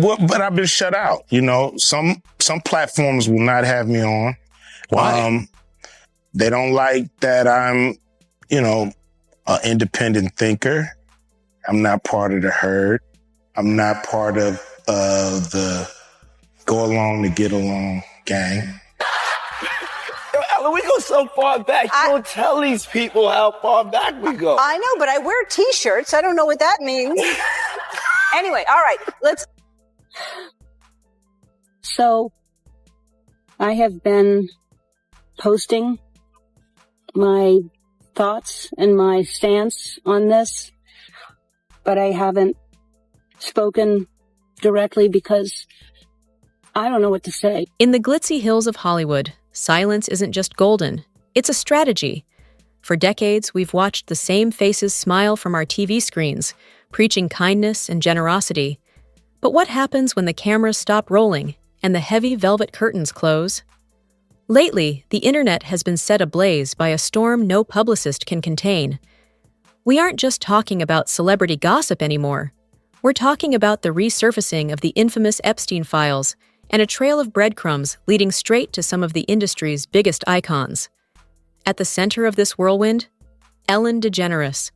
Well, but I've been shut out. You know, some platforms will not have me on. Why? They don't like that I'm, you know, an independent thinker. I'm not part of the herd. I'm not part of the go along to get along gang. Yo, Ellen, we go so far back. You don't tell these people how far back we go. I know, but I wear T-shirts. I don't know what that means. Anyway, all right, let's. So, I have been posting my thoughts and my stance on this, but I haven't spoken directly because I don't know what to say. In the glitzy hills of Hollywood, silence isn't just golden, it's a strategy. For decades, we've watched the same faces smile from our TV screens, preaching kindness and generosity. But what happens when the cameras stop rolling and the heavy velvet curtains close? Lately, the internet has been set ablaze by a storm no publicist can contain. We aren't just talking about celebrity gossip anymore. We're talking about the resurfacing of the infamous Epstein files and a trail of breadcrumbs leading straight to some of the industry's biggest icons. At the center of this whirlwind, Ellen DeGeneres.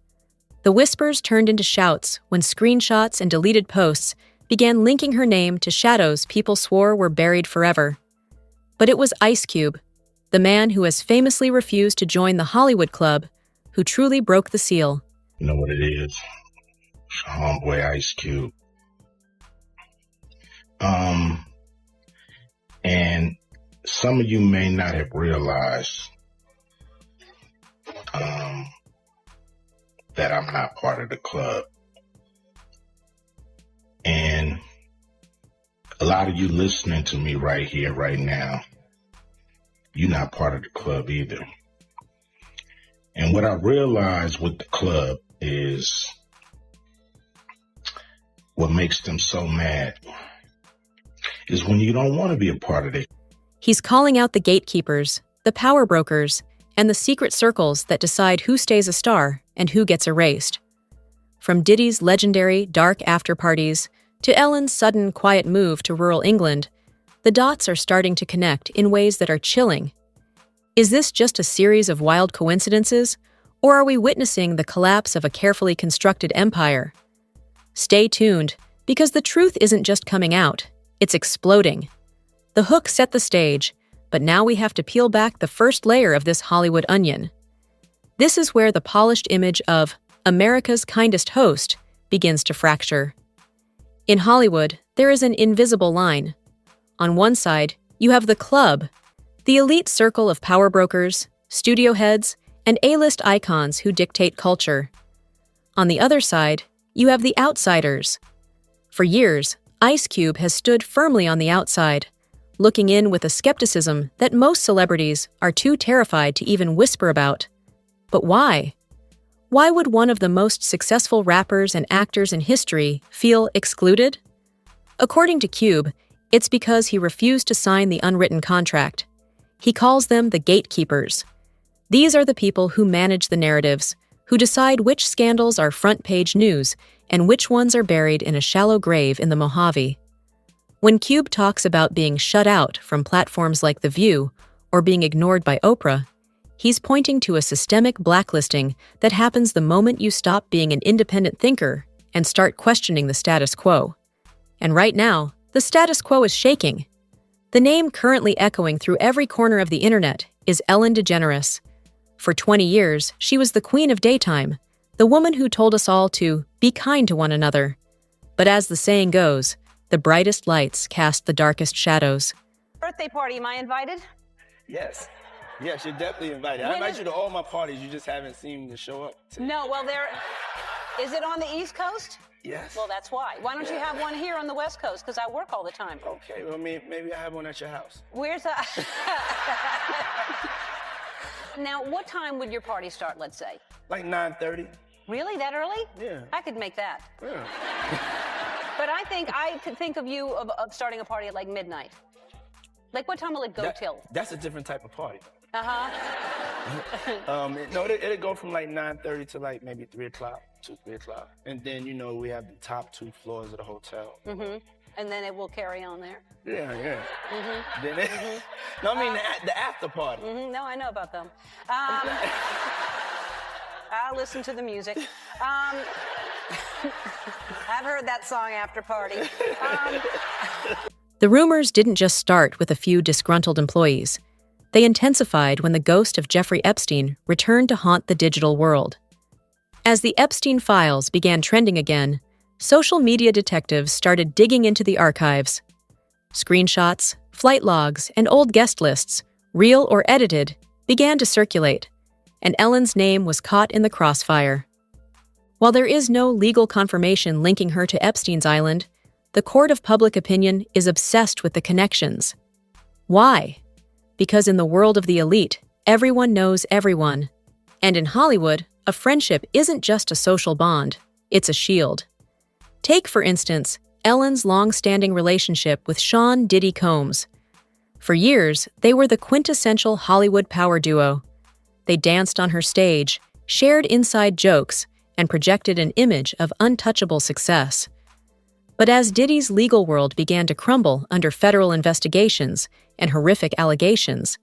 The whispers turned into shouts when screenshots and deleted posts began linking her name to shadows people swore were buried forever. But it was Ice Cube, the man who has famously refused to join the Hollywood Club, who truly broke the seal. You know what it is? It's homeboy Ice Cube. And some of you may not have realized that I'm not part of the club. And a lot of you listening to me right here, right now, you're not part of the club either. And what I realized with the club is what makes them so mad is when you don't want to be a part of it. He's calling out the gatekeepers, the power brokers, and the secret circles that decide who stays a star and who gets erased. From Diddy's legendary dark after-parties to Ellen's sudden quiet move to rural England, the dots are starting to connect in ways that are chilling. Is this just a series of wild coincidences, or are we witnessing the collapse of a carefully constructed empire? Stay tuned, because the truth isn't just coming out, it's exploding. The hook set the stage, but now we have to peel back the first layer of this Hollywood onion. This is where the polished image of America's kindest host begins to fracture. In Hollywood, there is an invisible line. On one side, you have the club, the elite circle of power brokers, studio heads, and A-list icons who dictate culture. On the other side, you have the outsiders. For years, Ice Cube has stood firmly on the outside, looking in with a skepticism that most celebrities are too terrified to even whisper about. But why? Why would one of the most successful rappers and actors in history feel excluded? According to Cube, it's because he refused to sign the unwritten contract. He calls them the gatekeepers. These are the people who manage the narratives, who decide which scandals are front-page news and which ones are buried in a shallow grave in the Mojave. When Cube talks about being shut out from platforms like The View or being ignored by Oprah, he's pointing to a systemic blacklisting that happens the moment you stop being an independent thinker and start questioning the status quo. And right now, the status quo is shaking. The name currently echoing through every corner of the internet is Ellen DeGeneres. For 20 years, she was the queen of daytime, the woman who told us all to be kind to one another. But as the saying goes, the brightest lights cast the darkest shadows. Birthday party, am I invited? Yes. Yes, you're definitely invited. I invite you to all my parties. You just haven't seen me show up. No, well, is it on the East Coast? Yes. Well, that's why. Why don't you have one here on the West Coast? Because I work all the time. Okay, well, maybe I have one at your house. Where's that? Now, what time would your party start, let's say? Like 9:30. Really? That early? Yeah. I could make that. Yeah. But I could think of you of starting a party at like midnight. Like, what time will it go till? That's a different type of party. Uh-huh. No, it'll go from like 9:30 to like maybe 3 o'clock, 2, 3 o'clock. And then, we have the top 2 floors of the hotel. Mm-hmm. And then it will carry on there. Yeah. Mm-hmm. Did it? No, I mean the after party. Mm-hmm. No, I know about them. I'll listen to the music. I've heard that song, After Party. The rumors didn't just start with a few disgruntled employees. They intensified when the ghost of Jeffrey Epstein returned to haunt the digital world. As the Epstein files began trending again, social media detectives started digging into the archives. Screenshots, flight logs, and old guest lists, real or edited, began to circulate, and Ellen's name was caught in the crossfire. While there is no legal confirmation linking her to Epstein's island, the court of public opinion is obsessed with the connections. Why? Because in the world of the elite, everyone knows everyone. And in Hollywood, a friendship isn't just a social bond, it's a shield. Take, for instance, Ellen's long-standing relationship with Sean Diddy Combs. For years, they were the quintessential Hollywood power duo. They danced on her stage, shared inside jokes, and projected an image of untouchable success. But as Diddy's legal world began to crumble under federal investigations and horrific allegations,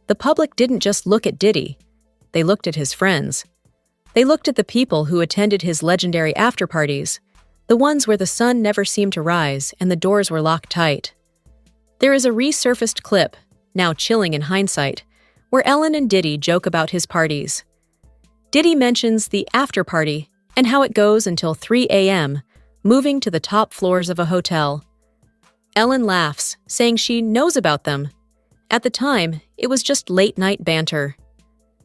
the public didn't just look at Diddy. They looked at his friends. They looked at the people who attended his legendary after-parties, the ones where the sun never seemed to rise and the doors were locked tight. There is a resurfaced clip, now chilling in hindsight, where Ellen and Diddy joke about his parties. Diddy mentions the after-party and how it goes until 3 a.m., moving to the top floors of a hotel. Ellen laughs, saying she knows about them. At the time, it was just late-night banter.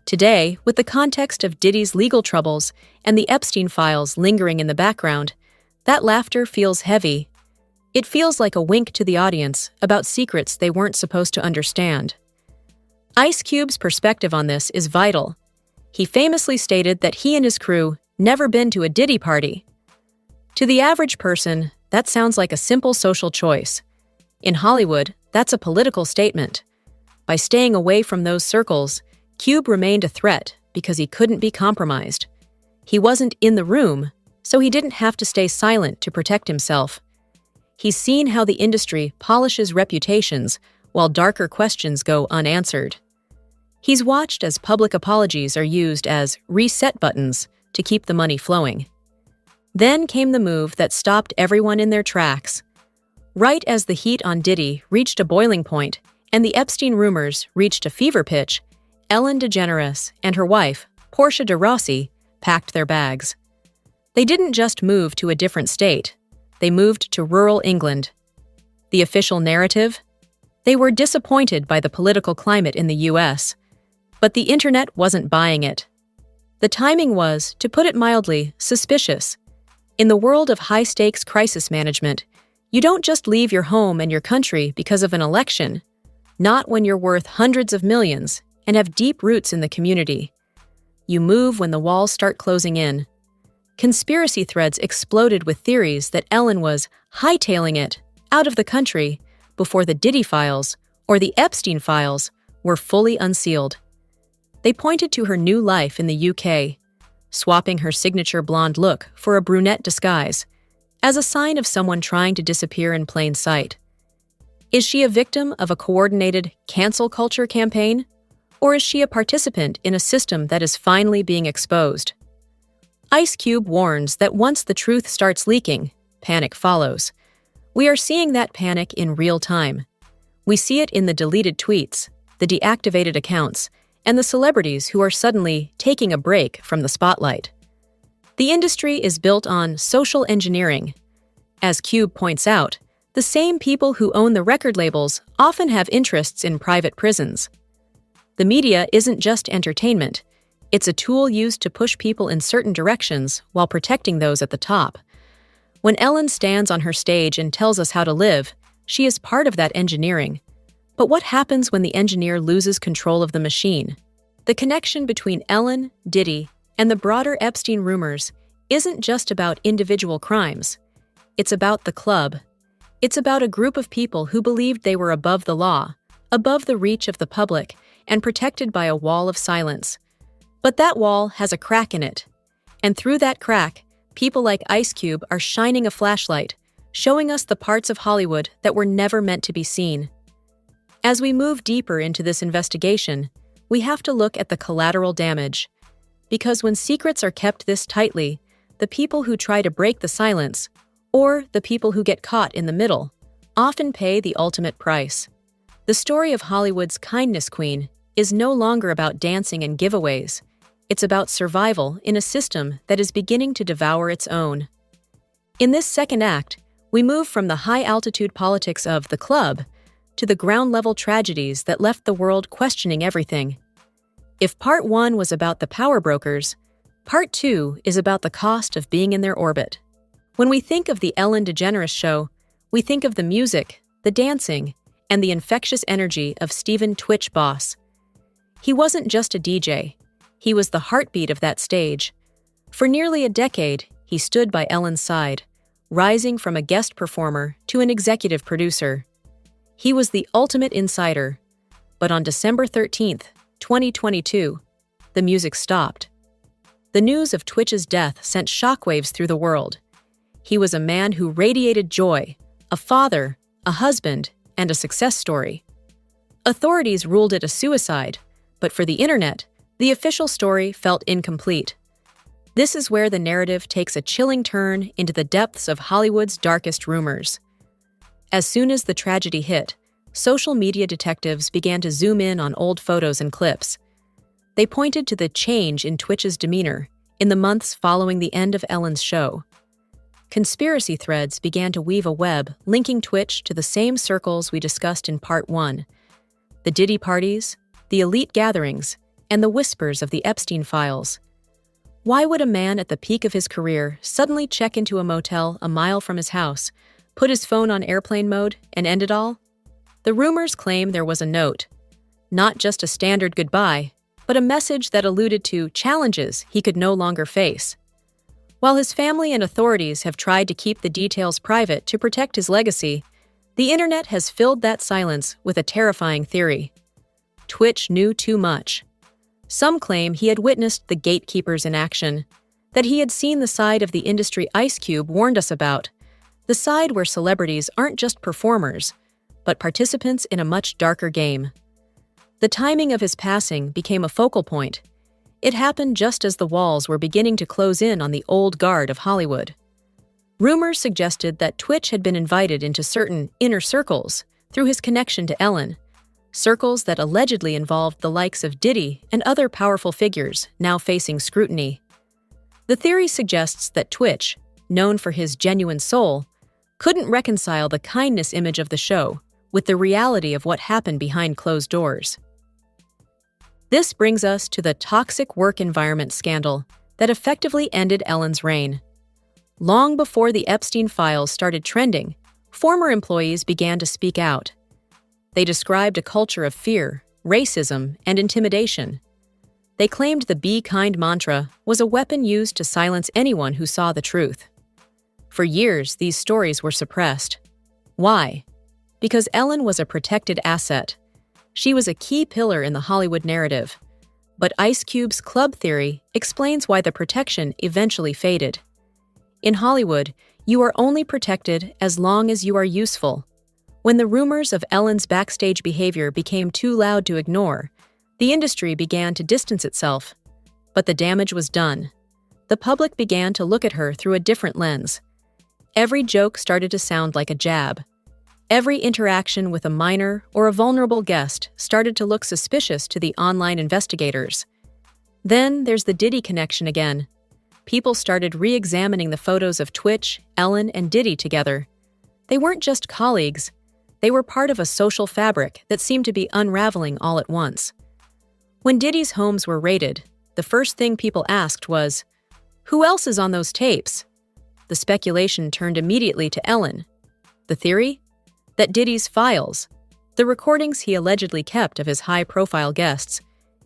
Today, with the context of Diddy's legal troubles and the Epstein files lingering in the background, that laughter feels heavy. It feels like a wink to the audience about secrets they weren't supposed to understand. Ice Cube's perspective on this is vital. He famously stated that he and his crew never been to a Diddy party. To the average person, that sounds like a simple social choice. In Hollywood, that's a political statement. By staying away from those circles, Cube remained a threat because he couldn't be compromised. He wasn't in the room, so he didn't have to stay silent to protect himself. He's seen how the industry polishes reputations while darker questions go unanswered. He's watched as public apologies are used as reset buttons to keep the money flowing. Then came the move that stopped everyone in their tracks. Right as the heat on Diddy reached a boiling point and the Epstein rumors reached a fever pitch, Ellen DeGeneres and her wife, Portia de Rossi, packed their bags. They didn't just move to a different state. They moved to rural England. The official narrative? They were disappointed by the political climate in the U.S., but the internet wasn't buying it. The timing was, to put it mildly, suspicious. In the world of high-stakes crisis management, you don't just leave your home and your country because of an election, not when you're worth hundreds of millions and have deep roots in the community. You move when the walls start closing in. Conspiracy threads exploded with theories that Ellen was hightailing it out of the country before the Diddy files or the Epstein files were fully unsealed. They pointed to her new life in the UK, swapping her signature blonde look for a brunette disguise, as a sign of someone trying to disappear in plain sight. Is she a victim of a coordinated cancel culture campaign, or is she a participant in a system that is finally being exposed? Ice Cube warns that once the truth starts leaking, panic follows. We are seeing that panic in real time. We see it in the deleted tweets, the deactivated accounts, and the celebrities who are suddenly taking a break from the spotlight. The industry is built on social engineering. As Cube points out, the same people who own the record labels often have interests in private prisons. The media isn't just entertainment. It's a tool used to push people in certain directions while protecting those at the top. When Ellen stands on her stage and tells us how to live, she is part of that engineering. But what happens when the engineer loses control of the machine? The connection between Ellen, Diddy, and the broader Epstein rumors isn't just about individual crimes. It's about the club. It's about a group of people who believed they were above the law, above the reach of the public, and protected by a wall of silence. But that wall has a crack in it. And through that crack, people like Ice Cube are shining a flashlight, showing us the parts of Hollywood that were never meant to be seen. As we move deeper into this investigation, we have to look at the collateral damage. Because when secrets are kept this tightly, the people who try to break the silence, or the people who get caught in the middle, often pay the ultimate price. The story of Hollywood's kindness queen is no longer about dancing and giveaways. It's about survival in a system that is beginning to devour its own. In this second act, we move from the high-altitude politics of the club to the ground-level tragedies that left the world questioning everything. If Part 1 was about the power brokers, Part 2 is about the cost of being in their orbit. When we think of the Ellen DeGeneres show, we think of the music, the dancing, and the infectious energy of Stephen Twitch Boss. He wasn't just a DJ. He was the heartbeat of that stage. For nearly a decade, he stood by Ellen's side, rising from a guest performer to an executive producer. He was the ultimate insider. But on December 13th, 2022, the music stopped. The news of Twitch's death sent shockwaves through the world. He was a man who radiated joy, a father, a husband, and a success story. Authorities ruled it a suicide, but for the internet, the official story felt incomplete. This is where the narrative takes a chilling turn into the depths of Hollywood's darkest rumors. As soon as the tragedy hit, social media detectives began to zoom in on old photos and clips. They pointed to the change in Twitch's demeanor in the months following the end of Ellen's show. Conspiracy threads began to weave a web linking Twitch to the same circles we discussed in Part 1. The Diddy parties, the elite gatherings, and the whispers of the Epstein files. Why would a man at the peak of his career suddenly check into a motel a mile from his house, put his phone on airplane mode, and end it all? The rumors claim there was a note. Not just a standard goodbye, but a message that alluded to challenges he could no longer face. While his family and authorities have tried to keep the details private to protect his legacy, the internet has filled that silence with a terrifying theory. Twitch knew too much. Some claim he had witnessed the gatekeepers in action, that he had seen the side of the industry Ice Cube warned us about, the side where celebrities aren't just performers, but participants in a much darker game. The timing of his passing became a focal point. It happened just as the walls were beginning to close in on the old guard of Hollywood. Rumors suggested that Twitch had been invited into certain inner circles through his connection to Ellen, circles that allegedly involved the likes of Diddy and other powerful figures now facing scrutiny. The theory suggests that Twitch, known for his genuine soul, couldn't reconcile the kindness image of the show with the reality of what happened behind closed doors. This brings us to the toxic work environment scandal that effectively ended Ellen's reign. Long before the Epstein files started trending, former employees began to speak out. They described a culture of fear, racism, and intimidation. They claimed the "Be Kind" mantra was a weapon used to silence anyone who saw the truth. For years, these stories were suppressed. Why? Because Ellen was a protected asset. She was a key pillar in the Hollywood narrative. But Ice Cube's club theory explains why the protection eventually faded. In Hollywood, you are only protected as long as you are useful. When the rumors of Ellen's backstage behavior became too loud to ignore, the industry began to distance itself. But the damage was done. The public began to look at her through a different lens. Every joke started to sound like a jab. Every interaction with a minor or a vulnerable guest started to look suspicious to the online investigators. Then there's the Diddy connection again. People started re-examining the photos of Twitch, Ellen, and Diddy together. They weren't just colleagues. They were part of a social fabric that seemed to be unraveling all at once. When Diddy's homes were raided, the first thing people asked was, "Who else is on those tapes?" The speculation turned immediately to Ellen. The theory? That Diddy's files, the recordings he allegedly kept of his high-profile guests,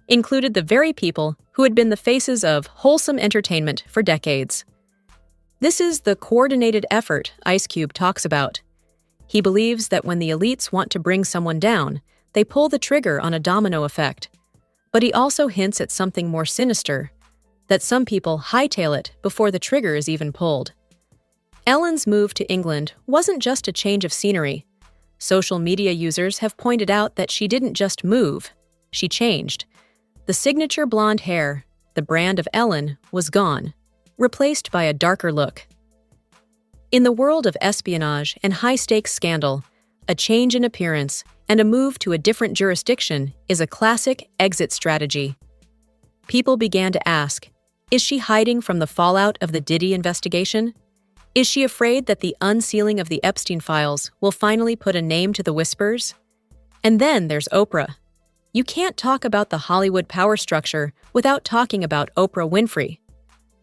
included the very people who had been the faces of wholesome entertainment for decades. This is the coordinated effort Ice Cube talks about. He believes that when the elites want to bring someone down, they pull the trigger on a domino effect. But he also hints at something more sinister, that some people hightail it before the trigger is even pulled. Ellen's move to England wasn't just a change of scenery. Social media users have pointed out that she didn't just move, she changed. The signature blonde hair, the brand of Ellen, was gone, replaced by a darker look. In the world of espionage and high-stakes scandal, a change in appearance and a move to a different jurisdiction is a classic exit strategy. People began to ask, is she hiding from the fallout of the Diddy investigation? Is she afraid that the unsealing of the Epstein files will finally put a name to the whispers? And then there's Oprah. You can't talk about the Hollywood power structure without talking about Oprah Winfrey.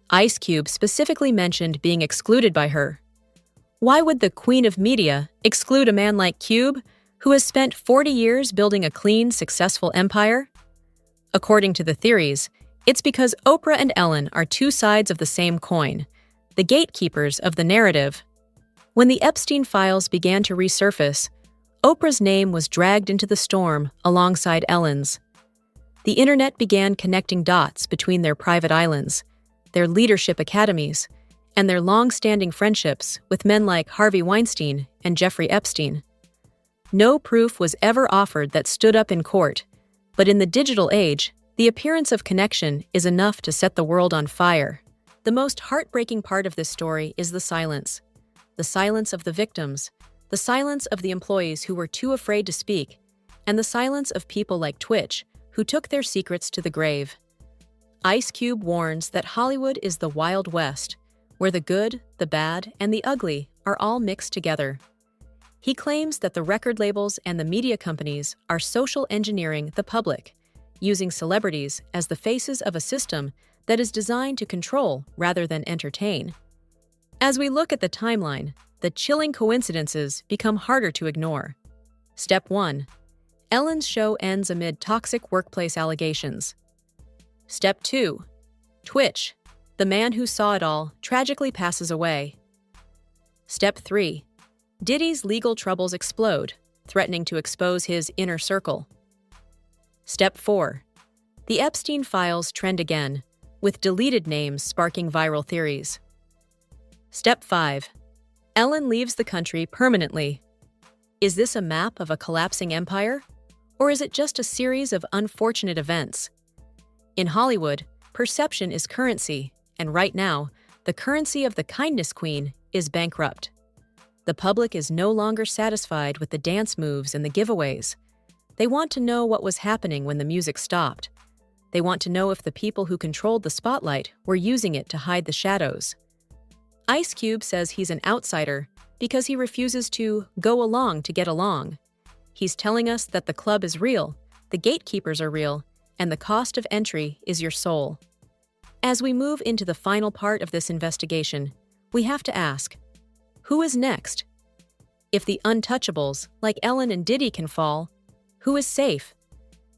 Ice Cube specifically mentioned being excluded by her. Why would the Queen of Media exclude a man like Cube, who has spent 40 years building a clean, successful empire? According to the theories, it's because Oprah and Ellen are two sides of the same coin, the gatekeepers of the narrative. When the Epstein files began to resurface, Oprah's name was dragged into the storm alongside Ellen's. The internet began connecting dots between their private islands, their leadership academies, and their long-standing friendships with men like Harvey Weinstein and Jeffrey Epstein. No proof was ever offered that stood up in court, but in the digital age, the appearance of connection is enough to set the world on fire. The most heartbreaking part of this story is the silence. The silence of the victims, the silence of the employees who were too afraid to speak, and the silence of people like Twitch, who took their secrets to the grave. Ice Cube warns that Hollywood is the Wild West, where the good, the bad, and the ugly are all mixed together. He claims that the record labels and the media companies are social engineering the public, using celebrities as the faces of a system that is designed to control rather than entertain. As we look at the timeline, the chilling coincidences become harder to ignore. Step 1. Ellen's show ends amid toxic workplace allegations. Step 2. Twitch, the man who saw it all, tragically passes away. Step 3. Diddy's legal troubles explode, threatening to expose his inner circle. Step 4. The Epstein files trend again, with deleted names sparking viral theories. Step 5. Ellen leaves the country permanently. Is this a map of a collapsing empire? Or is it just a series of unfortunate events? In Hollywood, perception is currency, and right now, the currency of the kindness queen is bankrupt. The public is no longer satisfied with the dance moves and the giveaways. They want to know what was happening when the music stopped. They want to know if the people who controlled the spotlight were using it to hide the shadows. Ice Cube says he's an outsider because he refuses to go along to get along. He's telling us that the club is real, the gatekeepers are real, and the cost of entry is your soul. As we move into the final part of this investigation, we have to ask, who is next? If the untouchables, like Ellen and Diddy, can fall, who is safe?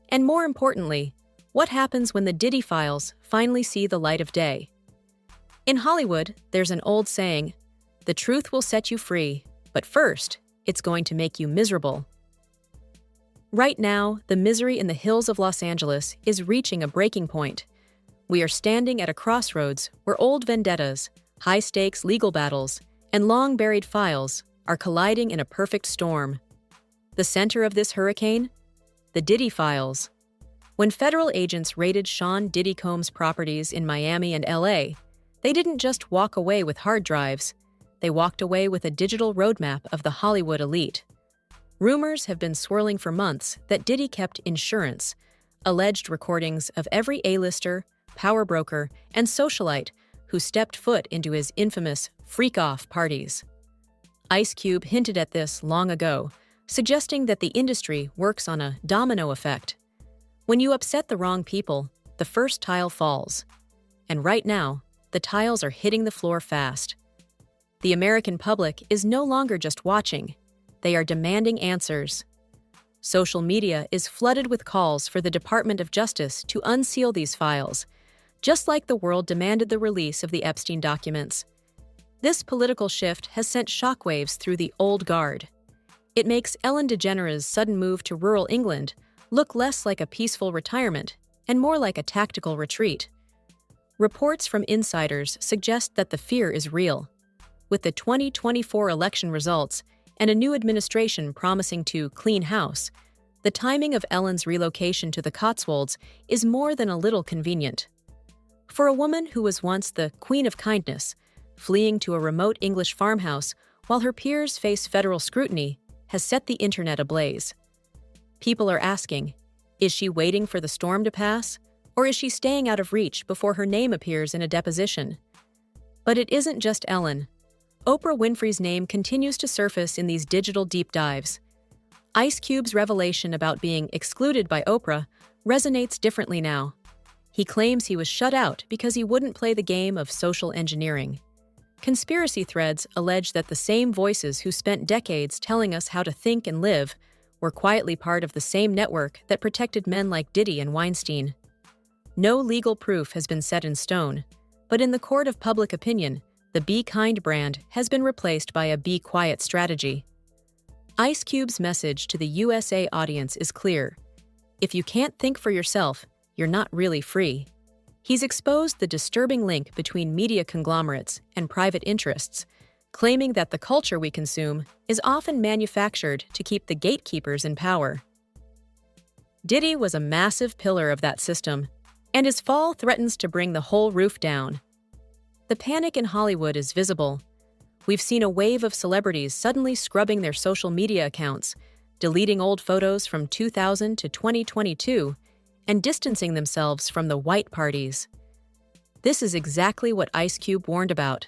And more importantly, what happens when the Diddy files finally see the light of day? In Hollywood, there's an old saying, the truth will set you free, but first, it's going to make you miserable. Right now, the misery in the hills of Los Angeles is reaching a breaking point. We are standing at a crossroads where old vendettas, high-stakes legal battles, and long-buried files are colliding in a perfect storm. The center of this hurricane? The Diddy files. When federal agents raided Sean Diddy Combs' properties in Miami and LA, they didn't just walk away with hard drives. They walked away with a digital roadmap of the Hollywood elite. Rumors have been swirling for months that Diddy kept insurance, alleged recordings of every A-lister, power broker, and socialite who stepped foot into his infamous freak-off parties. Ice Cube hinted at this long ago, suggesting that the industry works on a domino effect. When you upset the wrong people, the first tile falls. And right now, the tiles are hitting the floor fast. The American public is no longer just watching. They are demanding answers. Social media is flooded with calls for the Department of Justice to unseal these files, just like the world demanded the release of the Epstein documents. This political shift has sent shockwaves through the old guard. It makes Ellen DeGeneres' sudden move to rural England look less like a peaceful retirement and more like a tactical retreat. Reports from insiders suggest that the fear is real. with the 2024 election results and a new administration promising to clean house, the timing of Ellen's relocation to the Cotswolds is more than a little convenient. For a woman who was once the queen of kindness, fleeing to a remote English farmhouse while her peers face federal scrutiny has set the internet ablaze. People are asking, is she waiting for the storm to pass, or is she staying out of reach before her name appears in a deposition? But it isn't just Ellen. Oprah Winfrey's name continues to surface in these digital deep dives. Ice Cube's revelation about being excluded by Oprah resonates differently now. He claims he was shut out because he wouldn't play the game of social engineering. Conspiracy threads allege that the same voices who spent decades telling us how to think and live were quietly part of the same network that protected men like Diddy and Weinstein. No legal proof has been set in stone, but in the court of public opinion, the Be Kind brand has been replaced by a Be Quiet strategy. Ice Cube's message to the USA audience is clear. If you can't think for yourself, you're not really free. He's exposed the disturbing link between media conglomerates and private interests, claiming that the culture we consume is often manufactured to keep the gatekeepers in power. Diddy was a massive pillar of that system, and his fall threatens to bring the whole roof down. The panic in Hollywood is visible. We've seen a wave of celebrities suddenly scrubbing their social media accounts, deleting old photos from 2000 to 2022, and distancing themselves from the white parties. This is exactly what Ice Cube warned about.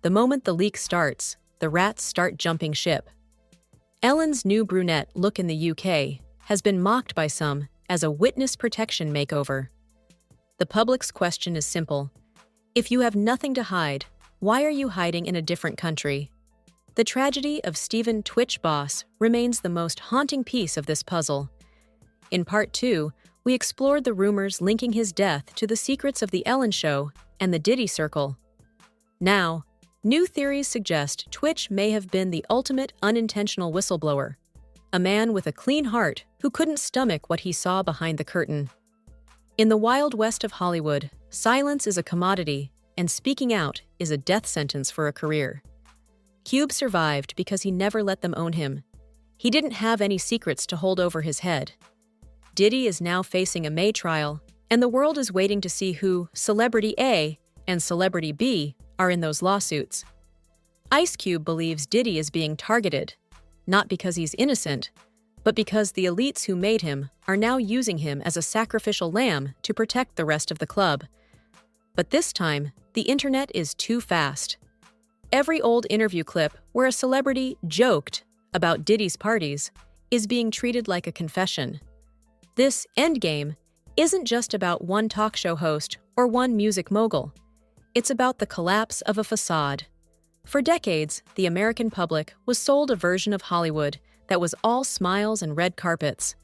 The moment the leak starts, the rats start jumping ship. Ellen's new brunette look in the UK has been mocked by some as a witness protection makeover. The public's question is simple. If you have nothing to hide, why are you hiding in a different country? The tragedy of Stephen Twitch Boss remains the most haunting piece of this puzzle. In Part 2, we explored the rumors linking his death to the secrets of The Ellen Show and the Diddy Circle. Now, new theories suggest Twitch may have been the ultimate unintentional whistleblower, a man with a clean heart who couldn't stomach what he saw behind the curtain. In the Wild West of Hollywood, silence is a commodity, and speaking out is a death sentence for a career. Cube survived because he never let them own him. He didn't have any secrets to hold over his head. Diddy is now facing a May trial, and the world is waiting to see who Celebrity A and Celebrity B are in those lawsuits. Ice Cube believes Diddy is being targeted, not because he's innocent, but because the elites who made him are now using him as a sacrificial lamb to protect the rest of the club. But this time, the internet is too fast. Every old interview clip where a celebrity joked about Diddy's parties is being treated like a confession. This endgame isn't just about one talk show host or one music mogul. It's about the collapse of a facade. For decades, the American public was sold a version of Hollywood that was all smiles and red carpets.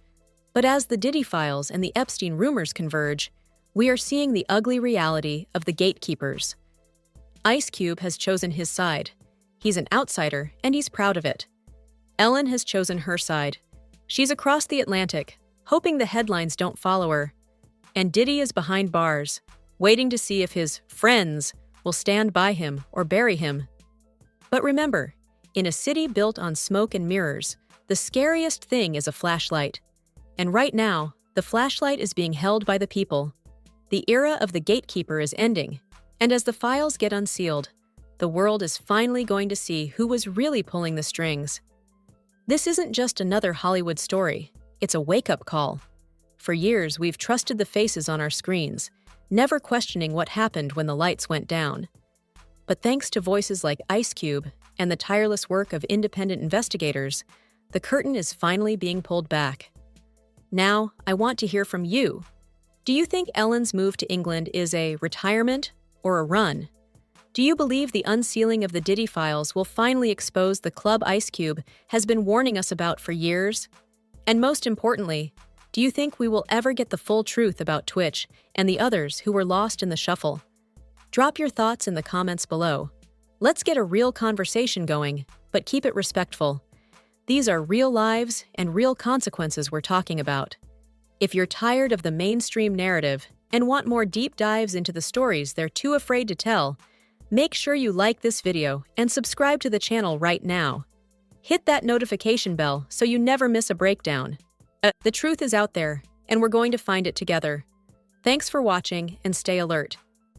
But as the Diddy files and the Epstein rumors converge, we are seeing the ugly reality of the gatekeepers. Ice Cube has chosen his side. He's an outsider, and he's proud of it. Ellen has chosen her side. She's across the Atlantic, hoping the headlines don't follow her. And Diddy is behind bars, waiting to see if his friends will stand by him or bury him. But remember, in a city built on smoke and mirrors, the scariest thing is a flashlight. And right now, the flashlight is being held by the people. The era of the gatekeeper is ending, and as the files get unsealed, the world is finally going to see who was really pulling the strings. This isn't just another Hollywood story, it's a wake-up call. For years, we've trusted the faces on our screens, never questioning what happened when the lights went down. But thanks to voices like Ice Cube and the tireless work of independent investigators, the curtain is finally being pulled back. Now, I want to hear from you. Do you think Ellen's move to England is a retirement or a run? Do you believe the unsealing of the Diddy files will finally expose the club Ice Cube has been warning us about for years? And most importantly, do you think we will ever get the full truth about Twitch and the others who were lost in the shuffle? Drop your thoughts in the comments below. Let's get a real conversation going, but keep it respectful. These are real lives and real consequences we're talking about. If you're tired of the mainstream narrative and want more deep dives into the stories they're too afraid to tell, Make sure you like this video and subscribe to the channel right now. Hit that notification bell so you never miss a breakdown. The truth is out there, and we're going to find it together. Thanks for watching and stay alert.